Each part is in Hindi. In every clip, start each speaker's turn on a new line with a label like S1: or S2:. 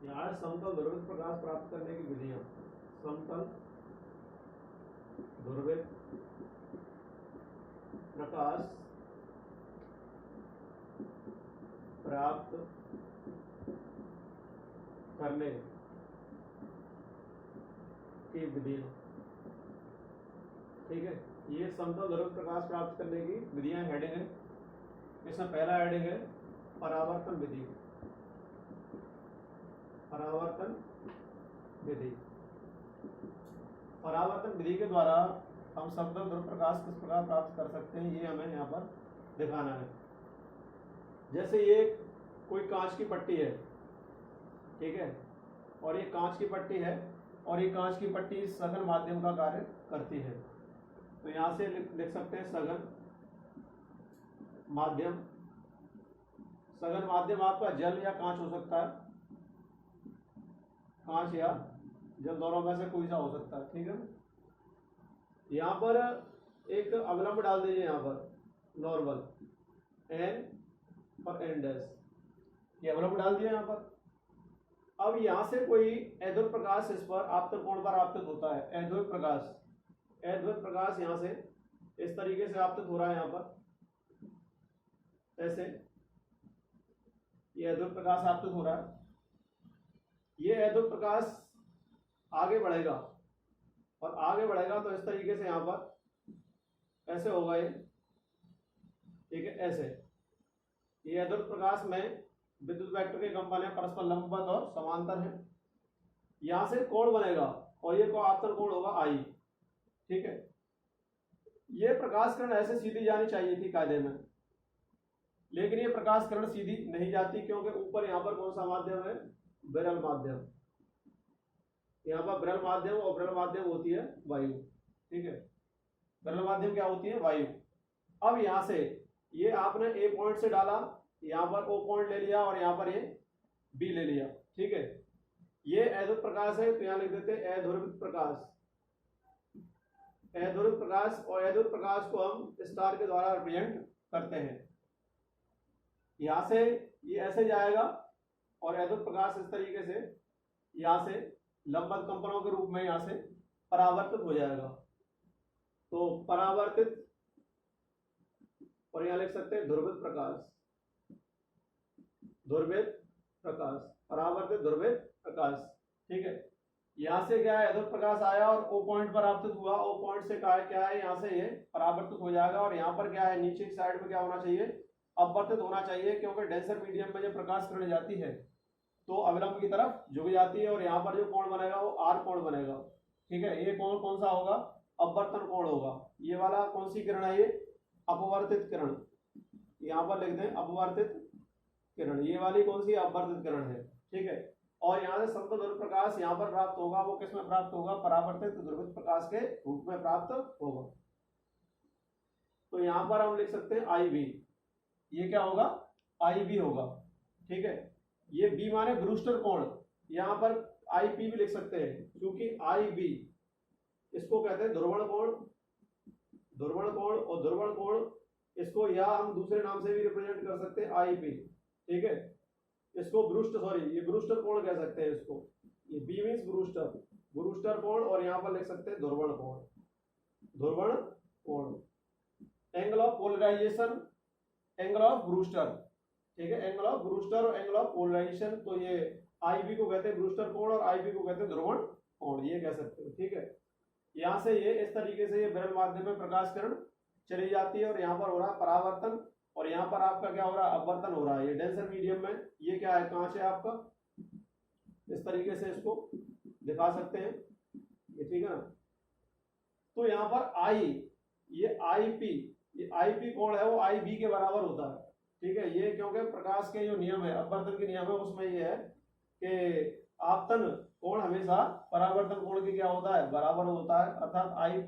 S1: यहाँ समतल ध्रुवित प्रकाश प्राप्त करने की विधियां। समतल ध्रुवित प्रकाश प्राप्त करने की विधियां। ठीक है, ये समतल ध्रुवित प्रकाश प्राप्त करने की विधियां हेडिंग है। इसमें पहला हेडिंग है परावर्तन विधि। परावर्तन विधि। परावर्तन विधि के द्वारा हम समतल ध्रुव प्रकाश किस प्रकार प्राप्त कर सकते हैं, ये हमें यहाँ पर दिखाना है। जैसे ये कोई कांच की पट्टी है, ठीक है, और ये कांच की पट्टी है और ये कांच की पट्टी सघन माध्यम का कार्य करती है। तो यहां से लिख सकते हैं सघन माध्यम। सघन माध्यम आपका जल या कांच हो सकता है, कांच या जल, दोनों में से कोई सा हो सकता है। ठीक है, यहां पर एक अवलंब डाल दीजिए, यहां पर नॉर्मल एन और एन डैश, ये अवलंब डाल दिया यहां पर। अब यहां से कोई अध्रुव प्रकाश इस पर आपतन कोण पर आपतित होता है। अध्रुव प्रकाश, अध्रुव प्रकाश यहां से इस तरीके से आपतित हो रहा है, यहां पर ऐसे ये अध्रुव प्रकाश आपतित हो रहा है। ये अध्रुव प्रकाश आगे बढ़ेगा और आगे बढ़ेगा तो इस तरीके से यहां पर ऐसे होगा ये, ठीक है, ऐसे। ये अध्रुव प्रकाश में विद्युत वेक्टर के कंपन है, परस्पर लंबवत और समांतर है। यहां से कोण बनेगा और ये को आपतन कोण होगा आई। ठीक है, ये प्रकाश किरण ऐसे सीधी जानी चाहिए थी कायदे में, लेकिन ये प्रकाश किरण सीधी नहीं जाती, क्योंकि ऊपर यहां पर कौन सा माध्यम है, विरल माध्यम। यहाँ पर विरल माध्यम, और विरल माध्यम होती है वायु। ठीक है, विरल माध्यम क्या होती है, वायु। अब यहां से ये आपने ए पॉइंट से डाला, यहाँ पर ओ पॉइंट ले लिया और यहाँ पर ये बी ले लिया। ठीक है, ये अध्रुव प्रकाश है, तो यहां लिख देते हैं अध्रुवित प्रकाश। अध्रुवित प्रकाश, और अध्रुवित प्रकाश को हम स्टार के द्वारा रिप्रेजेंट करते हैं। यहां से ये ऐसे जाएगा और अध्रुवित प्रकाश इस तरीके से यहां से लंबवत कंपनों के रूप में यहां से परावर्तित हो जाएगा। तो परावर्तित, और यहां लिख सकते हैं ध्रुवित प्रकाश। ध्रुवित प्रकाश, परावर्तित ध्रुवित प्रकाश। ठीक है, यहां से क्या है, अध्रुव प्रकाश आया और ओ पॉइंट पर आपतित हुआ। ओ पॉइंट से क्या है, यहां से ये परावर्तित हो जाएगा और यहां पर क्या है, नीचे की साइड में क्या होना चाहिए, अपवर्तित होना चाहिए, क्योंकि डेंसर मीडियम में जब प्रकाश किरण जाती है तो अविलंब की तरफ झुक जाती है और यहाँ पर जो कोण बनेगा वो आर कोण बनेगा। ठीक है, ये कोण कौन सा होगा, अपवर्तन कोण होगा। ये वाला कौन सी किरण है, ये अपवर्तित किरण। यहाँ पर लिख दें अपवर्तित किरण। ये वाली कौन सी अपवर्तित किरण है। ठीक है, और यहाँ से समतल ध्रुव प्रकाश यहाँ पर प्राप्त होगा, वो किस में प्राप्त होगा, परावर्तित ध्रुवित प्रकाश के रूप में प्राप्त होगा। तो यहाँ पर हम लिख सकते हैं आई बी। ये क्या होगा, आई बी होगा। ठीक है, ये बी माने ब्रूस्टर कोण, यहाँ पर आई पी भी लिख सकते हैं, क्योंकि आई बी इसको कहते हैं ध्रुवण कोण। ध्रुवण कोण, और ध्रुवण कोण इसको या हम दूसरे नाम से भी रिप्रेजेंट कर सकते हैं आई पी। ठीक है, इसको ब्रूस्ट, सॉरी ये ब्रूस्टर कोण कह सकते हैं इसको। ये बी मीन्स ब्रूस्टर, ब्रूस्टर कोण, और यहाँ पर लिख सकते हैं ध्रुवण कोण। ध्रुवण कोण, angle of polarization, angle of Brewster. ठीक है, एंगल ऑफ ब्रूस्टर और एंगल ऑफ पोलराइजेशन। तो ये आई बी को कहते हैं ब्रूस्टर कोण और आई बी को कहते हैं ध्रुवण कोण, ये कह सकते हो। ठीक है, यहां से ये इस तरीके से ये विरल माध्यम में प्रकाश किरण चली जाती है और यहाँ पर हो रहा है परावर्तन, और यहाँ पर आपका क्या हो रहा है, अपवर्तन हो रहा है। ये डेंसर मीडियम में ये क्या है, कांच है आपका, इस तरीके से इसको दिखा सकते हैं ये। ठीक है ना, तो यहाँ पर आई, ये आई पी, ये आई पी कोण है वो आई बी के बराबर होता है। ठीक है, ये क्योंकि प्रकाश के जो नियम है, अपवर्तन के नियम है, उसमें ये है कि आपतन कोण हमेशा परावर्तन कोण के क्या होता है, बराबर होता है, अर्थात आई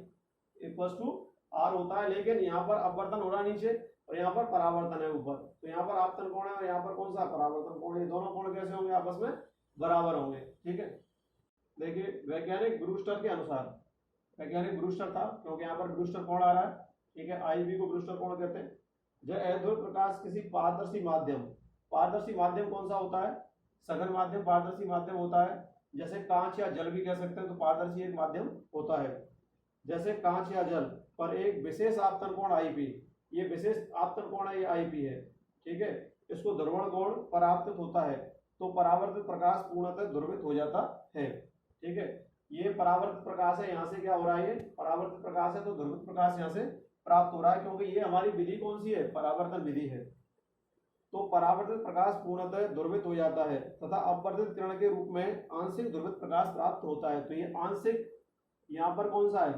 S1: इक्वल टू आर होता है। लेकिन यहाँ पर अपवर्तन हो रहा है नीचे और यहाँ पर परावर्तन है ऊपर, तो यहाँ पर आपतन कोण है और यहाँ पर कौन सा परावर्तन कोण है। दोनों कोण कैसे होंगे, आपस में बराबर होंगे। ठीक है, देखिए वैज्ञानिक ब्रूस्टर के अनुसार, वैज्ञानिक ब्रूस्टर था क्योंकि यहाँ पर ब्रूस्टर कोण आ रहा है। ठीक है, आई बी को ब्रूस्टर कोण कहते हैं। जब अध्रुव प्रकाश किसी पारदर्शी माध्यम, पारदर्शी माध्यम कौन सा होता है, सघन माध्यम पारदर्शी माध्यम होता है, जैसे कांच या जल भी कह सकते हैं, तो पारदर्शी एक माध्यम होता है। जैसे कांच या जल पर एक विशेष आपतन कोण आईपी, ये विशेष आपतन कोण है, ये आईपी है, ठीक है, इसको ध्रुवण कोण परावर्तित होता है, तो परावर्तित प्रकाश पूर्णतः ध्रुवित हो जाता है, ठीक है। ये परावर्तित प्रकाश है, यहाँ से क्या हो रहा है, ये परावर्तित प्रकाश है, तो ध्रुवित प्रकाश यहाँ से प्राप्त हो रहा है, क्योंकि ये हमारी विधि कौन सी है, परावर्तन विधि है। तो परावर्तित प्रकाश पूर्णतः ध्रुवित हो जाता है तथा अपवर्तित किरण के रूप में आंशिक ध्रुवित प्रकाश प्राप्त होता है। तो ये आंशिक, यहाँ पर कौन सा है,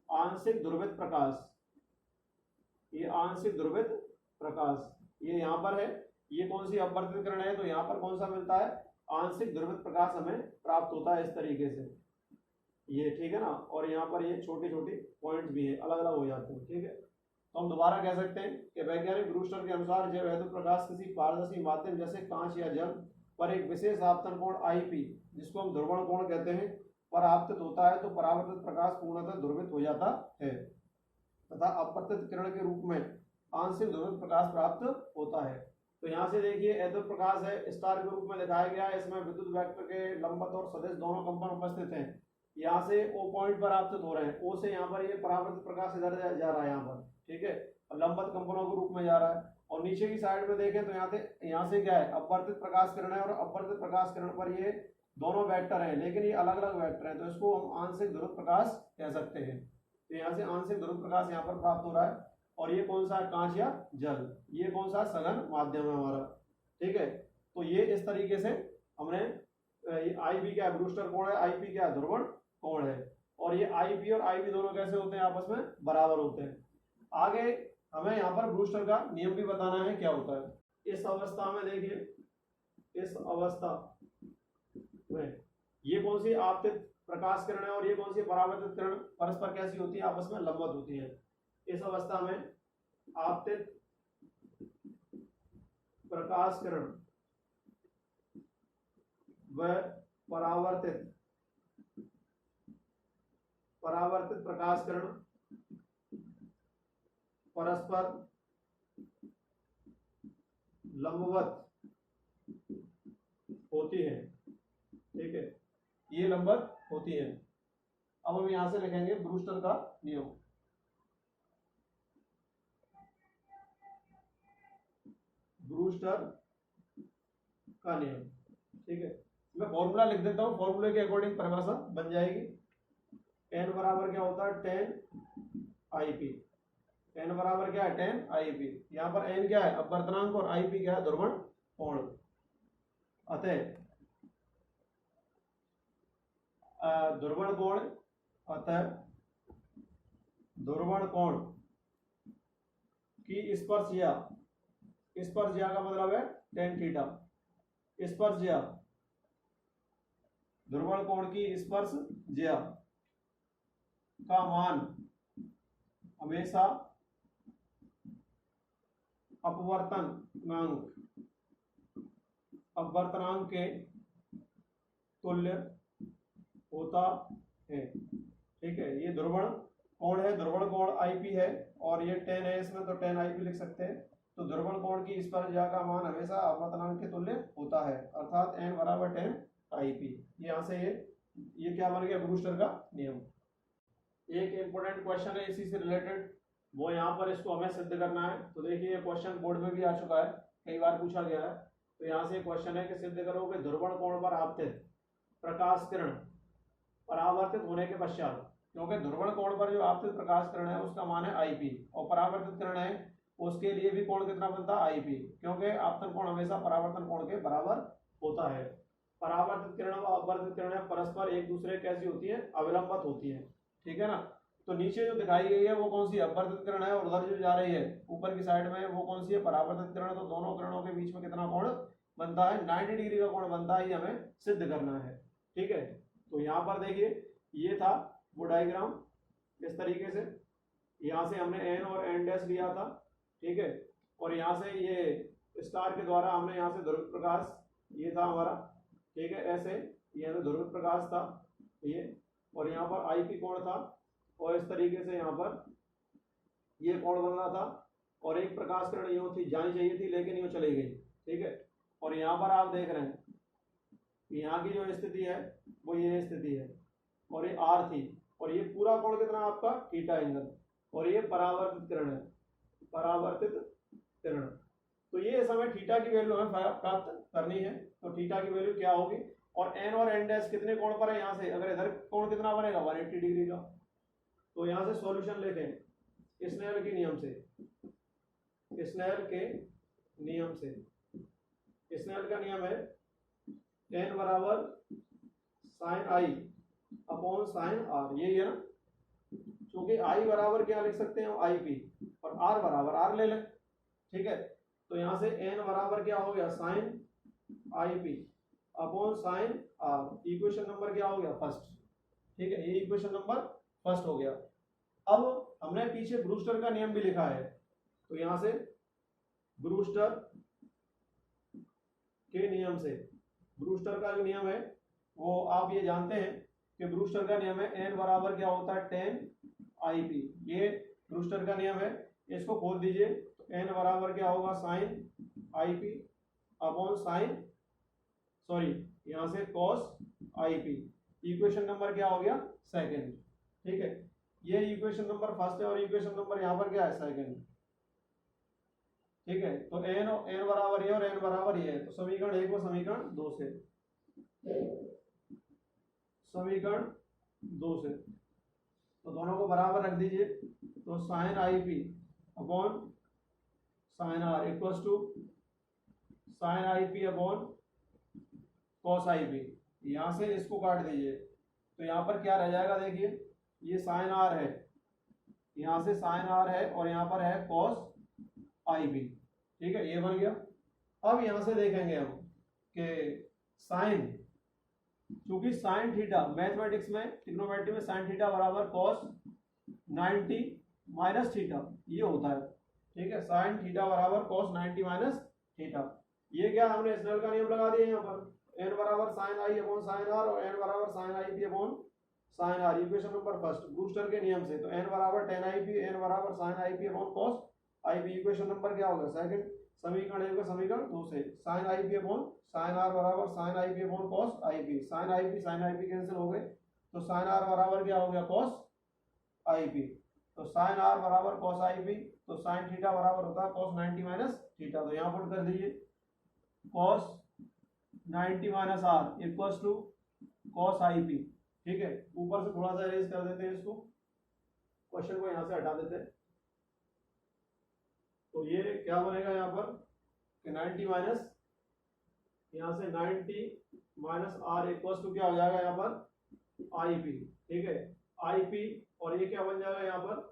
S1: आंशिक ध्रुवित प्रकाश, ये आंशिक ध्रुवित प्रकाश, ये यहाँ पर है। ये कौन सी अपवर्तित किरण है, तो यहाँ पर कौन सा मिलता है, आंशिक ध्रुवित प्रकाश हमें प्राप्त होता है इस तरीके से, ये ठीक है ना। और यहाँ पर ये छोटे छोटे पॉइंट भी है, अलग अलग हो जाते हैं, ठीक है। तो हम दोबारा कह सकते हैं कि वैज्ञानिक ब्रूस्टर के अनुसार जब वैद्युत प्रकाश किसी पारदर्शी माध्यम जैसे कांच या जल पर एक विशेष आपतन कोण आईपी, जिसको हम ध्रुवण कोण कहते हैं, पर आपतित होता है, तो परावर्तित प्रकाश पूर्णतः ध्रुवित हो जाता है तथा अपवर्तित किरण के रूप में आंशिक ध्रुवित प्रकाश प्राप्त होता है। तो यहाँ से देखिए वैद्युत प्रकाश है, स्टार के रूप में दिखाया गया है, इसमें विद्युत वेक्टर के लंबवत और सदिश दोनों कंपन उपस्थित हैं। यहाँ से O पॉइंट पर आपतित हो रहे हैं, O से यहाँ पर ये परावर्तित प्रकाश इधर जा रहा है यहाँ पर, ठीक है, लंबवत कंपनों के रूप में जा रहा है। और नीचे की साइड में देखें तो यहाँ से क्या है, अपवर्तित प्रकाश किरण है, और अपवर्तित प्रकाश किरण पर ये दोनों वेक्टर हैं, लेकिन ये अलग अलग वेक्टर हैं, तो इसको हम आंशिक ध्रुवित प्रकाश कह सकते हैं। तो यहाँ से आंशिक ध्रुवित प्रकाश यहाँ पर प्राप्त हो रहा है। और ये कौन सा है, कांच या जल, ये कौन सा सघन माध्यम है हमारा, ठीक है। तो ये इस तरीके से हमने आईबी क्या है, ब्रूस्टर कोण है, आईपी क्या है, ध्रुवण कोण है। और ये आईपी और आईबी दोनों कैसे होते हैं, आपस में बराबर होते हैं। आगे हमें यहाँ पर ब्रूस्टर का नियम भी बताना है क्या होता है। इस अवस्था में देखिए, इस अवस्था में ये कौन सी आपतित प्रकाश किरण है और ये कौन सी परावर्तित किरण परस्पर कैसी होती है, आपस में लंबवत होती है। इस अवस्था में आपतित प्रकाश किरण व परावर्तित प्रकाश किरण परस्पर लंबवत होती है, ठीक है, ये लंबवत होती है। अब हम यहां से लिखेंगे ब्रूस्टर का नियम। ब्रूस्टर का नियम, ठीक है, मैं फॉर्मूला लिख देता हूं, फॉर्मूले के अकॉर्डिंग परिभाषा बन जाएगी। n बराबर क्या होता है, 10 आईपी, n बराबर क्या है, 10 आईपी। यहाँ पर n क्या है, अपवर्तनांक, और आईपी क्या है, ध्रुवण कोण। अतः ध्रुवण कोण, अतः ध्रुवण कोण की स्पर्शज्या, स्पर्शज्या का मतलब है tan थीटा, स्पर्शज्या, ध्रुवण कोण की स्पर्शज्या का मान हमेशा अपवर्तनांक के तुल्य होता है, ठीक है। ये ध्रुवण कोण है, ध्रुवण कोण आईपी है, और ये 10 है इसमें, तो 10 आईपी लिख सकते हैं। तो ध्रुवण कोण की स्पर्शज्या का मान हमेशा अपवर्तनांक के तुल्य होता है, अर्थात n बराबर 10 आईपी। यहाँ से ये क्या बन गया, ब्रूस्टर का नियम। एक इंपॉर्टेंट क्वेश्चन है इसी से रिलेटेड, वो यहाँ पर इसको हमें सिद्ध करना है। तो देखिए ये क्वेश्चन बोर्ड में भी आ चुका है, कई बार पूछा गया है। तो यहाँ से क्वेश्चन है कि सिद्ध करो कि ध्रुवण कोण पर आपतित प्रकाश किरण परावर्तित होने के पश्चात, क्योंकि ध्रुवण कोण पर जो आपतित प्रकाश किरण है उसका मान है आईपी, और परावर्तित किरण है उसके लिए भी कोण कितना बनता है, आईपी, क्योंकि आपतन कोण हमेशा परावर्तन कोण के बराबर होता है। परावर्तित किरण व अपवर्तित किरण परस्पर एक दूसरे कैसी होती है, अविलंबित होती है, ठीक है ना। तो नीचे जो दिखाई गई है वो कौन सी अपवर्तित किरण है, और उधर जो जा रही है ऊपर की साइड में वो कौन सी है, परावर्तित किरण। तो दोनों किरणों के बीच में कितना कोण बनता है, 90 डिग्री का कोण बनता है, ये हमें सिद्ध करना है, ठीक है। तो यहाँ पर देखिए ये था वो डायग्राम, इस तरीके से यहाँ से हमने n और n डैश लिया था, ठीक है, और यहाँ से ये स्टार के द्वारा हमने यहाँ से ध्रुवित प्रकाश, ये था हमारा, ठीक है, ऐसे ये ध्रुवित प्रकाश था ये, और यहाँ पर आईपी कोण था, और इस तरीके से यहाँ पर ये कोण बन रहा था, और एक प्रकाश किरण यूं थी, जानी चाहिए थी लेकिन यूं चली गई, ठीक है। और यहाँ पर आप देख रहे हैं यहाँ की जो स्थिति है वो ये स्थिति है, और ये आर थी, और ये पूरा कोण कितना आपका थीटा एंगल, और ये परावर्तित किरण है, परावर्तित किरण। तो ये समय थीटा की वैल्यू हमें प्राप्त करनी है। तो थीटा की वैल्यू क्या होगी, और एन और एन डैश कितने कोण पर है यहाँ से, अगर इधर कोण कितना बनेगा 180 डिग्री का। तो यहाँ से सॉल्यूशन लिखें स्नेल के नियम से, स्नेल के नियम से। स्नेल का नियम है एन बराबर sine I upon sine R, यही है ना, क्योंकि आई बराबर क्या लिख सकते हैं आई पी, और आर बराबर आर ले लें, ठीक है। तो यहाँ से एन बराबर क्या हो गया sine I P upon sine R, equation number क्या हो गया फर्स्ट, ठीक है, ये इक्वेशन नंबर फर्स्ट हो गया। अब हमने पीछे ब्रूस्टर का नियम भी लिखा है, तो यहाँ से ब्रूस्टर के नियम से, ब्रूस्टर का जो नियम है वो आप ये जानते हैं कि ब्रूस्टर का नियम है एन बराबर क्या होता है टेन आई पी, ये ब्रूस्टर का नियम है। इसको खोल दीजिए, तो एन बराबर क्या होगा sine I P upon sine, sorry यहाँ से cos I P, equation number क्या हो गया सेकंड, ठीक है। ये इक्वेशन नंबर फर्स्ट है और इक्वेशन नंबर यहाँ पर क्या है सेकंड, ठीक है। तो एन बराबर ये और एन बराबर ये है, तो समीकरण 1 को समीकरण 2 से, समीकरण 2 से, तो दोनों को बराबर रख दीजिए। तो sine I P upon sine R equals to sine I P upon cos I P, यहाँ से इसको काट दीजिए, तो यहाँ पर क्या रह जाएगा, देखिए ये साइन आर है, यहाँ से साइन आर है, और यहाँ पर है कॉस आई पी, ठीक है, ये बन गया। अब यहाँ से देखेंगे हम कि साइन, क्योंकि साइन थीटा मैथमेटिक्स में ट्रिग्नोमेट्री में साइन थीटा बराबर कॉस 90 माइनस थीटा ये होता है, ठीक है, साइन थीटा बराबर कॉस 90 माइनस थीटा। ये क्या हमने स्नेल का नियम लगा दिया यहाँ पर, एन बराबर sine I upon sine R और एन बराबर sine I P upon sine R, equation number first Brewster के नियम से। तो एन बराबर टेन आई पी, एन बराबर sine I P upon cos I P, equation number क्या होगा सेकंड, समीकरण 1 का समीकरण 2 से, sine I P upon sine R बराबर sine I P upon cos I P, sine I P cancel हो गए, तो साइन आर बराबर क्या हो गया कॉस आई पी, तो साइन आर बराबर कॉस आई पी, तो साइन थीटा बराबर होता है कॉस 90 माइनस थीटा, तो यहाँ पुट कर दीजिए cos 90 minus R equals to cos I P, ठीक है। ऊपर से थोड़ा सा इरेज कर देते हैं इसको, क्वेश्चन को यहाँ से हटा देते हैं, तो ये क्या बनेगा यहाँ पर कि 90 माइनस, यहाँ से 90 माइनस आर इक्वल्स टू क्या हो जाएगा यहाँ पर आई पी, ठीक है, आई पी, और ये क्या बन जाएगा यहाँ पर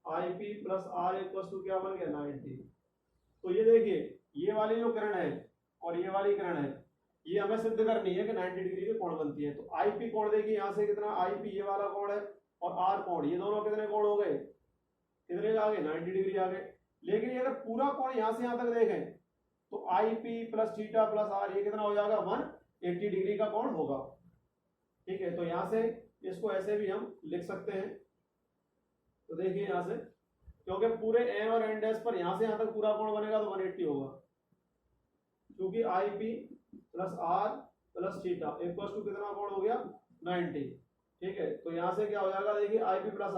S1: I P plus R equals to क्या बन गया 90। तो ये देखिए ये वाली जो किरण है और ये वाली किरण है, ये हमें सिद्ध करनी है कि 90 डिग्री के कोण बनती है। तो आई पी कोण देखिए यहाँ से कितना, आई पी ये वाला कोण है और आर कोण, ये दोनों कितने कोण हो गए, कितने आ गए 90 डिग्री आ गए। लेकिन ये अगर पूरा कोण यहाँ से यहाँ तक देखें तो I P plus theta plus R ये कितना हो जाएगा 180 डिग्री का कोण होगा, ठीक है। तो यहाँ से इसको ऐसे भी हम लिख सकते हैं, तो देखिए यहाँ से, क्योंकि पूरे एन और एन डैश पर यहाँ से यहाँ तक पूरा कोण बनेगा तो 180 होगा, क्योंकि I P plus R plus theta equal to कितना कोण हो गया 90, ठीक है। तो यहाँ से क्या हो जाएगा, देखिए आई पी प्लस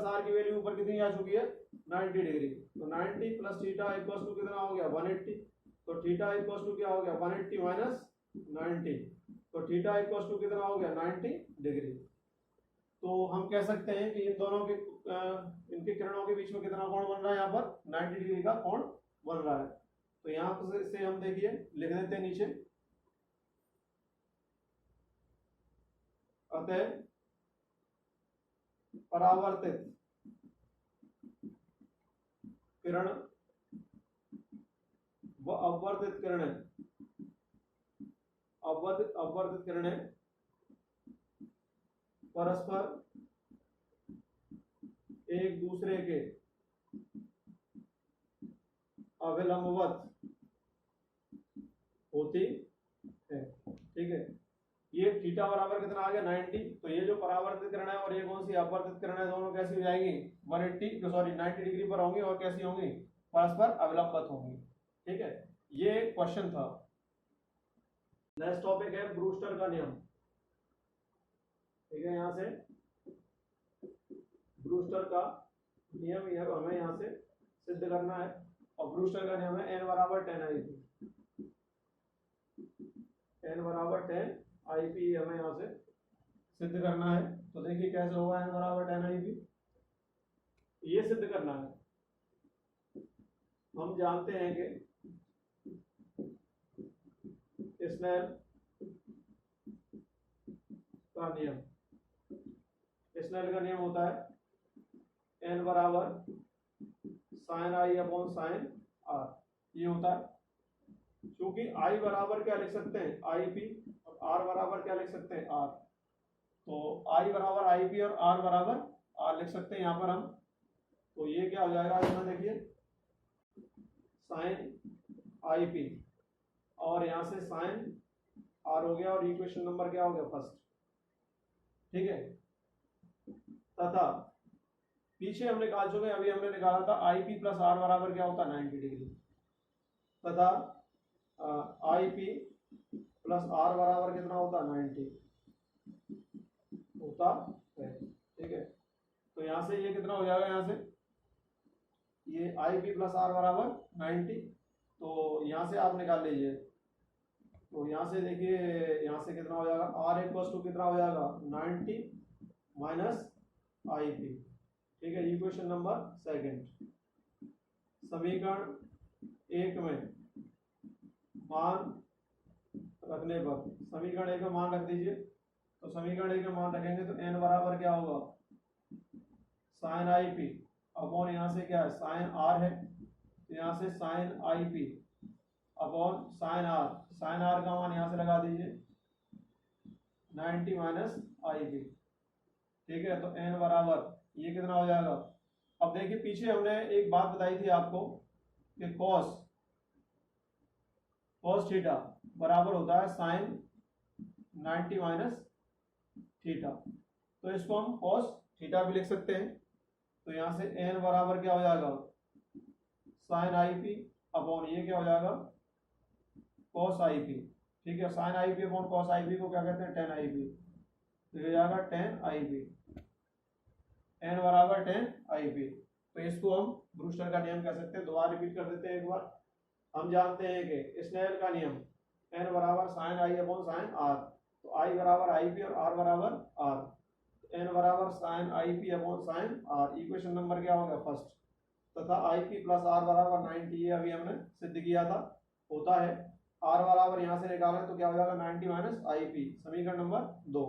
S1: आर की वैल्यू ऊपर कितनी आ चुकी है 90 डिग्री, तो 90 प्लस थीटा इक्वल टू कितना हो गया 180, तो थीटा इक्वल टू क्या हो गया 180 माइनस 90, तो थीटा इक्वल टू कितना हो गया 90 डिग्री। तो हम कह सकते हैं कि इन दोनों के इनके किरणों के बीच में कितना कोण बन रहा है, यहाँ पर 90 डिग्री का कोण बन रहा है। तो यहाँ से हम देखिए लिख देते हैं नीचे, अतः परावर्तित किरण व अपवर्तित किरणें परस्पर एक दूसरे के अभिलंबवत होती है, ठीक है। ये थीटा बराबर कितना आ गया 90, तो ये जो परावर्तित किरण है और ये कौन सी अपवर्तित किरण है, दोनों कैसी हो जाएंगी 90 डिग्री पर होंगी और कैसी होंगी परस्पर अभिलंबवत होंगी, ठीक है। ये क्वेश्चन था। नेक्स्ट टॉपिक है ब्रूस्टर का नियम। ठीक है, यहाँ से ब्रूस्टर का नियम हमें यहाँ से सिद्ध करना है, और ब्रूस्टर का नियम है n बराबर 10 n बराबर 10 IP हमें यहाँ से सिद्ध करना है। तो देखिए कैसे होगा n बराबर 10 IP, ये सिद्ध करना है। हम जानते हैं कि स्नेल का नियम, स्नेल का नियम होता है n बराबर sine I upon sine R, ये होता है। क्योंकि i बराबर क्या लिख सकते हैं IP, और r बराबर क्या लिख सकते हैं r, तो i बराबर IP और r बराबर r लिख सकते हैं यहाँ पर हम। तो ये क्या हो जाएगा, इसमें देखिए साइन IP और यहाँ से साइन r हो गया, और इक्वेशन नंबर क्या हो गया फर्स्ट। ठीक है, तथा पीछे हम निकाल चुके, अभी हमने निकाला था IP प्लस r बराबर क्या होता है 90 डिग्री, तथा IP प्लस r बराबर कितना होता है 90 होता है। ठीक है, तो यहाँ से ये कितना हो जाएगा, यहाँ से ये IP प्लस r बराबर 90, तो यहाँ से आप निकाल लीजिए। तो यहाँ से देखिए, यहाँ से कितना हो जाएगा, r इक्वल्स टू कितना हो जाएगा 90 माइनस IP। ठीक है, इक्वेशन नंबर सेकंड, समीकरण 1 में मान रखने पर, समीकरण 1 में मान रख दीजिए। तो समीकरण 1 में मान रखेंगे तो n बराबर क्या होगा साइन IP अपॉन यहाँ से क्या है साइन r है, तो यहाँ से sine IP upon sine r, sine r का मान यहाँ से लगा दीजिए 90 माइनस IP। ठीक है, तो n बराबर ये कितना हो जाएगा। अब देखिए पीछे हमने एक बात बताई थी आपको कि cos थीटा बराबर होता है साइन 90 माइनस थीटा, तो इसको हम cos थीटा भी लिख सकते हैं। तो यहाँ से n बराबर क्या हो जाएगा साइन IP अपॉन ये क्या हो जाएगा cos IP। ठीक है, sine IP upon cos IP को क्या कहते हैं 10 IP, तो ये जाएगा 10 IP, n बराबर 10 IP। तो इसको हम ब्रूस्टर का नियम कह सकते हैं। दोबारा रिपीट कर देते हैं एक बार। हम जानते हैं कि स्नेल का नियम n बराबर sine I upon sine r, तो I बराबर IP और r बराबर r, n बराबर sine IP upon sine r, equation number क्या होगा फर्स्ट, तथा IP प्लस r बराबर 90, ये अभी हमने सिद्ध किया था, होता है। r बराबर यहाँ से निकालें तो क्या हो जाएगा 90 माइनस IP, समीकरण नंबर 2।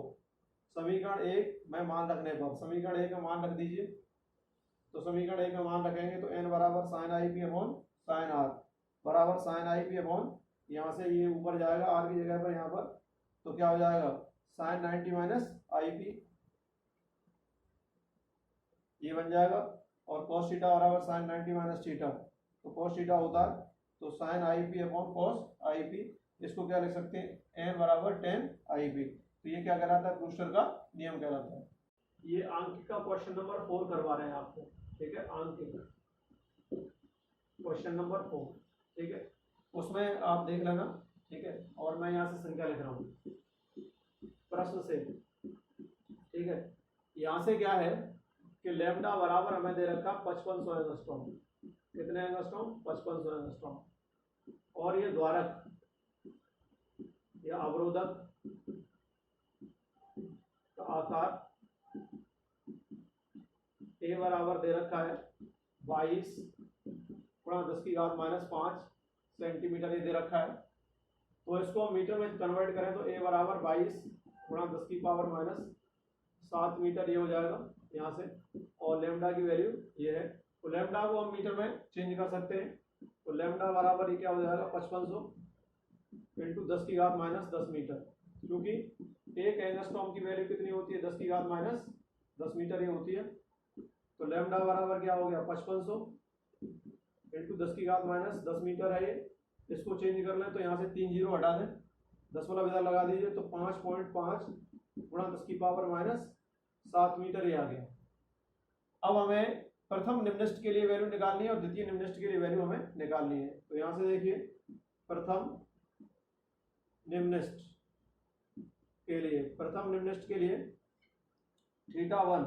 S1: समीकरण 1 में मान रखने पर, समीकरण 1 में मान रख दीजिए। तो समीकरण 1 में मान रखेंगे तो n बराबर sine IP upon sine r बराबर साइन IP अपॉन, यहाँ से ये ऊपर जाएगा r की जगह पर यहाँ पर, तो क्या हो जाएगा साइन 90 माइनस IP, ये बन जाएगा। और cos थीटा बराबर साइन 90 माइनस थीटा, तो cos थीटा होता है तो sine IP upon cos IP, इसको क्या लिख सकते हैं n बराबर 10 IP। तो ये क्या कहलाता है ब्रूस्टर का नियम कहलाता है। ये आंकिक का क्वेश्चन नंबर 4 करवा रहे हैं आपको। ठीक है, आंकिक क्वेश्चन नंबर 4। ठीक है, उसमें आप देख लेना। ठीक है, और मैं यहाँ से संख्या लिख रहा हूँ प्रश्न से। ठीक है, यहाँ से क्या है कि लैम्डा बराबर हमें दे रखा 5500 एंगस्ट्रॉम, कितने एंगस्ट्रॉम 5500 एंगस्ट्रॉम, और ये द्वारक या अवरोधक का आकार a बराबर दे रखा है 22 गुणा 10 की घात माइनस 5 सेंटीमीटर, ये दे रखा है। तो इसको मीटर में कन्वर्ट करें तो a बराबर 22 गुणा 10 की पावर माइनस 7 मीटर, ये हो जाएगा यहाँ से। और लैम्डा की वैल्यू ये है, तो लैम्डा को हम मीटर में चेंज कर सकते हैं। तो लैम्डा बराबर ये क्या हो जाएगा 5500 इंटू 10 की घात माइनस 10 मीटर, क्योंकि एक एंगस्ट्रॉम की वैल्यू कितनी होती है 10 की घात माइनस 10 मीटर ये होती है। तो लैम्डा बराबर क्या हो गया 5500 इंटू 10 की घात माइनस 10 मीटर है ये। इसको चेंज कर लें तो यहाँ से 3 जीरो हटा दें, 10 वाला इधर लगा दीजिए, तो 5.5 गुणा 10 की पावर माइनस 7 मीटर ये आ गया। अब हमें प्रथम निम्नलिखित के लिए वैल्यू निकालनी है और द्वितीय निम्नलिखित के लिए वैल्यू हमें निकालनी है। तो यहाँ से देखिए प्रथम निम्नलिखित के लिए, प्रथम निम्नलिखित के लिए थीटा 1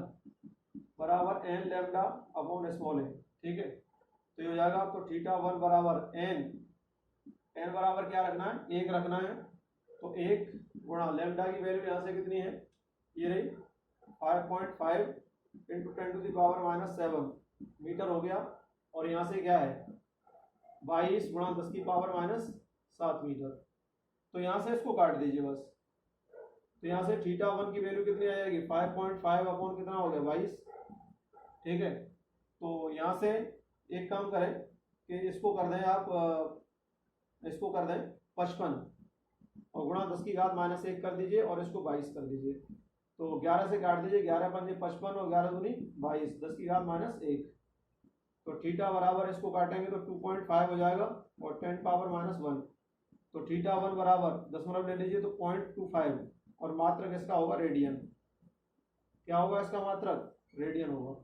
S1: बराबर एन लैम्डा अपॉन स्मॉल ए, ठीक है। तो ये हो जाएगा, तो थीटा 1 बराबर एन बराबर क्या रखना है, 1 रखना है। तो 1 गुणा लैम्डा की वैल्यू यहाँ से कितनी है, ये रही 5.5 इंटू 10⁻⁻7 मीटर हो गया। और यहाँ से क्या है 22 गुणा 10⁻⁻7 मीटर। तो यहाँ से इसको काट दीजिए बस। तो यहाँ से थीटा 1 की वैल्यू कितनी आ जाएगी, 5.5 अपॉन कितना हो गया 22, ठीक है। तो यहाँ से एक काम करें कि इसको कर दें आप, इसको कर दें 55 और गुणा 10⁻⁻1 कर दीजिए और इसको 22 कर दीजिए। तो 11 से काट दीजिए, 11 पंजे 55 और 11 दूनी 22, 10⁻⁻1। तो थीटा बराबर इसको काटेंगे तो 2.5 हो जाएगा और 10⁻⁻1। तो थीटा 1 बराबर दशमलव ले लीजिए तो 0.25 और मात्रक इसका होगा रेडियन। क्या होगा इसका मात्रक, रेडियन होगा,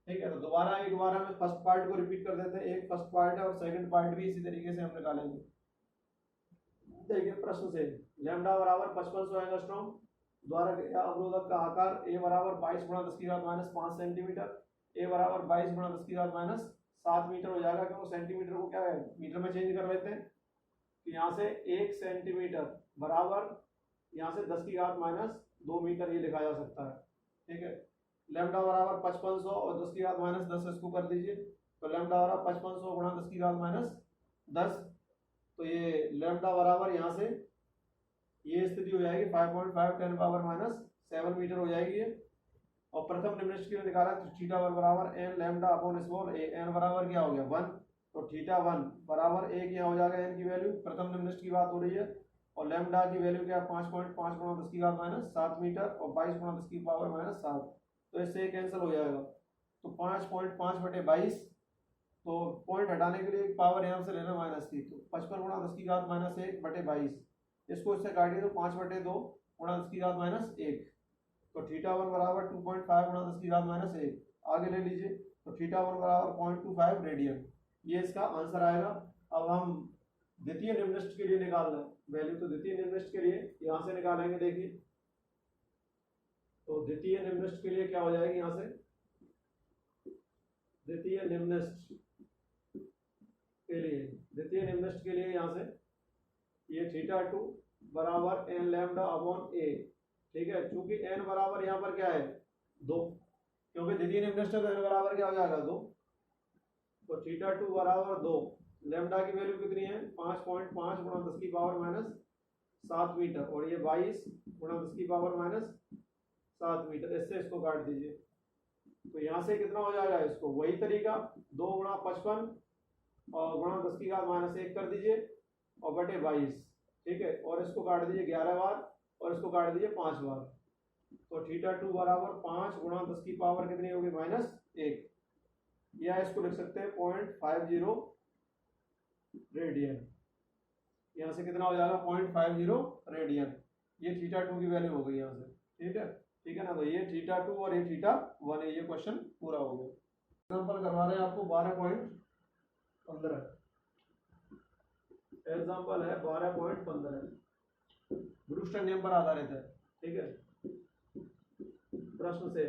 S1: ठीक है। तो दोबारा एक बार हम फर्स्ट पार्ट को रिपीट कर देते हैं। एक फर्स्ट पार्ट है और सेकंड पार्ट भी इसी तरीके से हम निकालेंगे। देखिए प्रश्न से, लैम्डा बराबर 5500 एंगस्ट्रॉम द्वारा अवरोधक का आकार ए बराबर 22 गुणा 10⁻⁻5 सेंटीमीटर, ए बराबर 22 गुणा 10⁻�7 मीटर हो जाएगा। क्योंकि सेंटीमीटर को क्या है मीटर में चेंज कर लेते हैं। तो यहाँ से 1 सेंटीमीटर बराबर यहाँ से 10⁻⁻2 मीटर ये लिखा जा सकता है, ठीक है। लैम्डा बराबर 5500 और 10⁻⁻10 इसको कर दीजिए। तो लैम्डा बराबर 5500 गुणा 10⁻⁻10। तो ये लैम्डा बराबर यहाँ से ये स्थिति हो जाएगी 5.5 10⁻⁻7 मीटर हो जाएगी ये। और प्रथम निम्नलिखित के लिए निकाला तो थीटा 1 बराबर एन लैम्डा अपॉन स्मॉल ए, एन बराबर क्या हो गया 1। तो थीटा 1 बराबर 1 यहाँ हो जाएगा एन की वैल्यू, प्रथम निम्नलिखित की बात हो रही है। और लैम्डा की वैल्यू क्या है 5.5 गुणा 10⁻⁻7 मीटर और 22 गुणा 10⁻⁻7। तो इससे ये कैंसिल हो जाएगा। तो 5.5 बटे 22, तो पॉइंट हटाने के लिए एक पावर यहाँ से लेना माइनस की। तो 55 गुणा 10⁻⁻1 बटे 22, इसको इससे काटिए तो 5 बटे 2 गुणा 10⁻⁻1। तो थीटा 1 बराबर 2.5 गुणा 10⁻⁻1 आगे ले लीजिए। तो थीटा 1 बराबर 0.25 रेडियन, ये इसका आंसर आएगा। अब हम द्वितीय निम्नलिखित के लिए निकाल रहे हैं वैल्यू। तो द्वितीय निम्नलिखित के लिए यहाँ से निकालेंगे, देखिए। तो द्वितीय निम्नलिखित के लिए क्या हो जाएगी, यहाँ से द्वितीय निम्नलिखित के लिए यहाँ से ये थीटा 2 बराबर एन लैम्डा अपॉन ए, ठीक है। चूंकि एन बराबर यहाँ पर क्या है 2, क्योंकि द्वितीय निम्नलिखित तो एन बराबर क्या हो जाएगा 2। तो थीटा 2 बराबर 2, लैम्डा की वैल्यू कितनी है 5.5 गुणा 10⁻⁻7 मीटर और ये 22 गुणा 10⁻⁻7 मीटर। इससे इसको काट दीजिए। तो यहाँ से कितना हो जाएगा, इसको वही तरीका 2 गुणा 55 और गुणा 10⁻⁻1 कर दीजिए और बटे 22, ठीक है। और इसको काट दीजिए 11 बार और इसको काट दीजिए 5 बार। तो थीटा 2 बराबर 5 गुणा 10 की पावर कितनी होगी -1, या इसको लिख सकते हैं 0.50 रेडियन। यहाँ से कितना हो जाएगा 0.50 रेडियन। ये थीटा 2 की वैल्यू हो गई यहाँ से, ठीक है ना। तो ये थीटा 2 और ये थीटा 1 है। ये क्वेश्चन पूरा हो गया। एग्जाम्पल करवा रहे हैं आपको 12.15, एग्जाम्पल है 12.15, ब्रूस्टर नियम पर आधारित है, ठीक है। प्रश्न से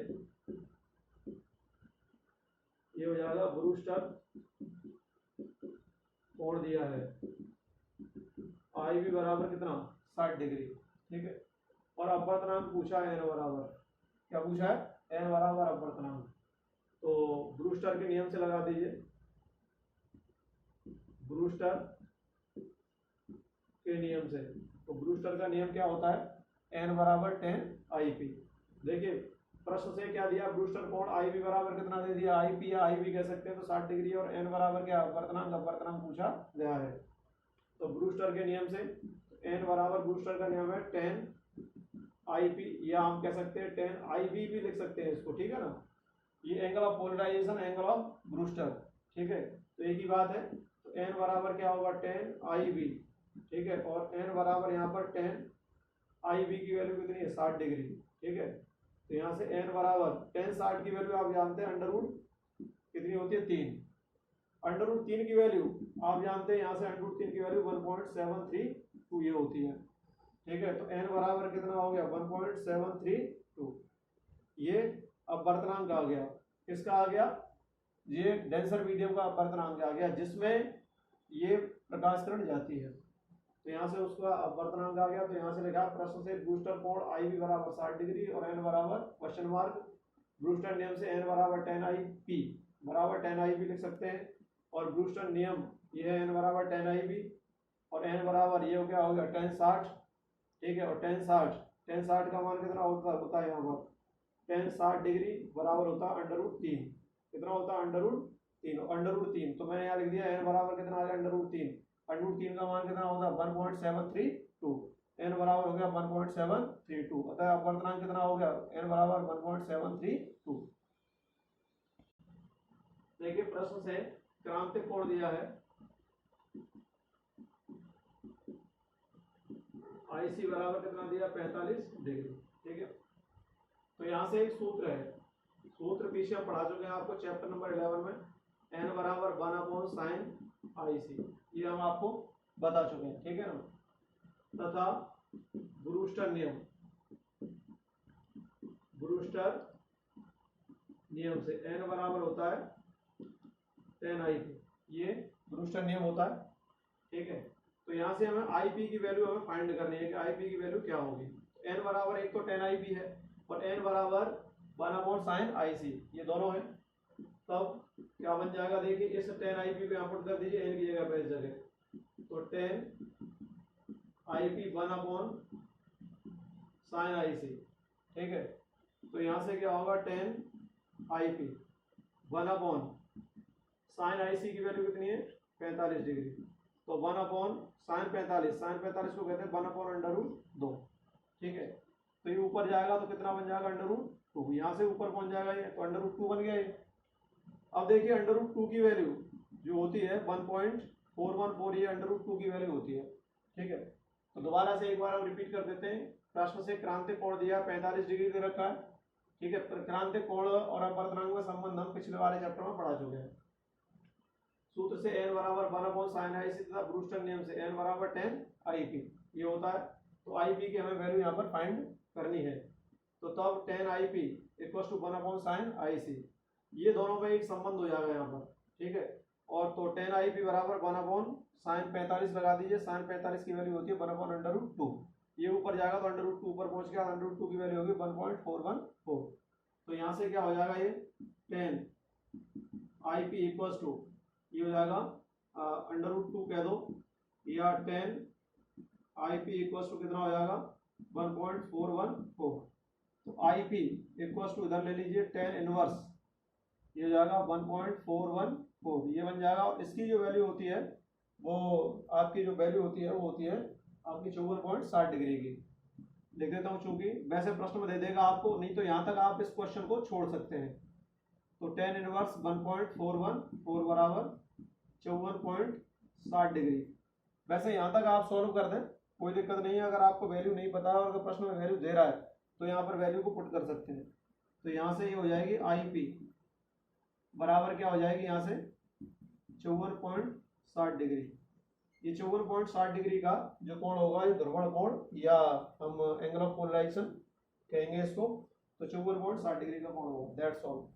S1: ये हो जाएगा, ब्रूस्टर कोण दिया है आई भी बराबर कितना 60 डिग्री, ठीक है। और अपवर्तनांक पूछा है एन बराबर, क्या पूछा है एन बराबर अपवर्तनांक। तो ब्रूस्टर के नियम से लगा दीजिए। ब्रूस्टर के नियम से, तो ब्रूस्टर का नियम क्या होता है एन बराबर 10 IP। देखिए प्रश्न से क्या दिया, ब्रूस्टर कोण आई बी बराबर कितना दे दिया, आई पी या आई बी कह सकते हैं, तो 60 डिग्री। और एन बराबर क्या अपवर्तनांक पूछा गया है। तो ब्रूस्टर के नियम से एन बराबर, ब्रूस्टर का नियम है 10 IP, या हम कह सकते हैं 10 IB भी लिख सकते हैं इसको, ठीक है ना। ये angle of polarization, angle of Brewster, ठीक है। तो एक ही बात है। तो एन बराबर क्या होगा 10 IB, ठीक है। और एन बराबर यहाँ पर 10 IB की वैल्यू कितनी है 60 डिग्री, ठीक है। तो यहाँ से एन बराबर 10 60 की वैल्यू आप जानते हैं अंडर रूट कितनी होती है 3, अंडर रूट 3 की वैल्यू आप जानते हैं यहाँ से अंडर रूट 3 की वैल्यू 1.732 ये होती है। ठीक है। तो n बराबर कितना हो गया 1.732। ये अपवर्तनांक आ गया, किसका आ गया, ये डेंसर मीडियम का अपवर्तनांक आ गया जिसमें ये प्रकाश किरण जाती है। तो यहाँ से उसका अपवर्तनांक आ गया। तो यहाँ से लिखा प्रश्न से ब्रूस्टर कोण आई बी बराबर 60 डिग्री और n बराबर क्वेश्चन मार्क ब्रूस्टर नियम से n बराबर 10 आई पी बराबर 10 आई बी लिख सकते हैं। और ब्रूस्टर नियम ये है n बराबर 10 आई बी और n बराबर ये हो क्या हो गया 1060, ठीक है। और 1060 का मान कितना होता है यहाँ पर 1060 डिग्री बराबर होता है √3। कितना होता है √3 तो मैंने यहाँ लिख दिया n बराबर कितना आ गया √3 का मान कितना होता है 1.732। n बराबर हो गया 1.732, अतः अपवर्तनांक कितना हो गया n बराबर 1.732। देखिए प्रश्न से क्रांतिक कोण दिया है IC बराबर कितना दिया 45 डिग्री, ठीक है। तो यहाँ से एक सूत्र है, सूत्र पीछे हम पढ़ा चुके हैं आपको चैप्टर नंबर 11 में n बराबर 1/sin IC, ये हम आपको बता चुके हैं, ठीक है ना। तथा ब्रूस्टर नियम से n बराबर होता है 10 IP, ये ब्रूस्टर नियम होता है, ठीक है। तो यहाँ से हमें IP की वैल्यू हमें फाइंड करनी है कि IP की वैल्यू क्या होगी। n बराबर एक तो 10 IP है और n बराबर 1/sin IC, ये दोनों है। तब क्या बन जाएगा, देखिए इस 10 IP को यहाँ पुट कर दीजिए n की जगह पे इस जगह, तो 10 IP 1/sin IC, ठीक है। तो यहाँ से क्या होगा 10 IP 1/sin IC की वैल्यू कितनी है 45 डिग्री, तो 1/sin 45 को कहते हैं 1/√2, ठीक है। तो ये ऊपर जाएगा तो कितना बन जाएगा √2, यहाँ से ऊपर पहुंच जाएगा ये, तो √2 बन गया ये। अब देखिए √2 की वैल्यू जो होती है 1.414, ये √2 की वैल्यू होती है, ठीक है। तो दोबारा से एक बार हम रिपीट कर देते हैं। प्रश्न से क्रांतिक कोण दिया 45 डिग्री दे रखा है, ठीक है। क्रांतिक कोण और अपवर्तनांक का संबंध हम पिछले वाले चैप्टर में पढ़ा चुके हैं। सूत्र से n बराबर 1/sin IC तथा ब्रूस्टर नियम से n बराबर 10 IP ये होता है। तो IP की हमें वैल्यू यहाँ पर फाइंड करनी है। तो तब 10 IP equal to 1/sin IC, ये दोनों में एक संबंध हो जाएगा यहाँ पर, ठीक है। और तो 10 IP बराबर 1/sin 45 लगा दीजिए, sin 45 की वैल्यू होती है 1/√2, ये ऊपर जाएगा तो √2 ऊपर पहुंच गया, √2 की वैल्यू होगी 1.414। तो यहाँ से क्या हो जाएगा ये 10 IP इक्वल टू ये हो जाएगा √2 कह दो, या 10 IP इक्वल टू कितना हो जाएगा 1.414। तो IP इक्वल टू इधर ले लीजिए 10 इनवर्स, ये हो जाएगा 1.414, ये बन जाएगा। और इसकी जो वैल्यू होती है वो आपकी जो वैल्यू होती है वो होती है आपकी 54.60 डिग्री की। लिख देता हूँ, चूंकि वैसे प्रश्न में दे देगा आपको, नहीं तो यहाँ तक आप इस क्वेश्चन को छोड़ सकते हैं। तो 10 इनवर्स 1.414 बराबर 54.60 डिग्री। वैसे यहाँ तक आप सॉल्व कर दें, कोई दिक्कत नहीं है। अगर आपको वैल्यू नहीं पता है और अगर प्रश्न में वैल्यू दे रहा है तो यहाँ पर वैल्यू को पुट कर सकते हैं। तो यहाँ से ये हो जाएगी IP बराबर क्या हो जाएगी, यहाँ से 54.60 डिग्री। ये 54.60 डिग्री का जो कोण होगा ये ध्रुवण कोण, या हम एंगल ऑफ पोलराइजेशन कहेंगे इसको, तो 54.60 डिग्री का कोण होगा। That's all.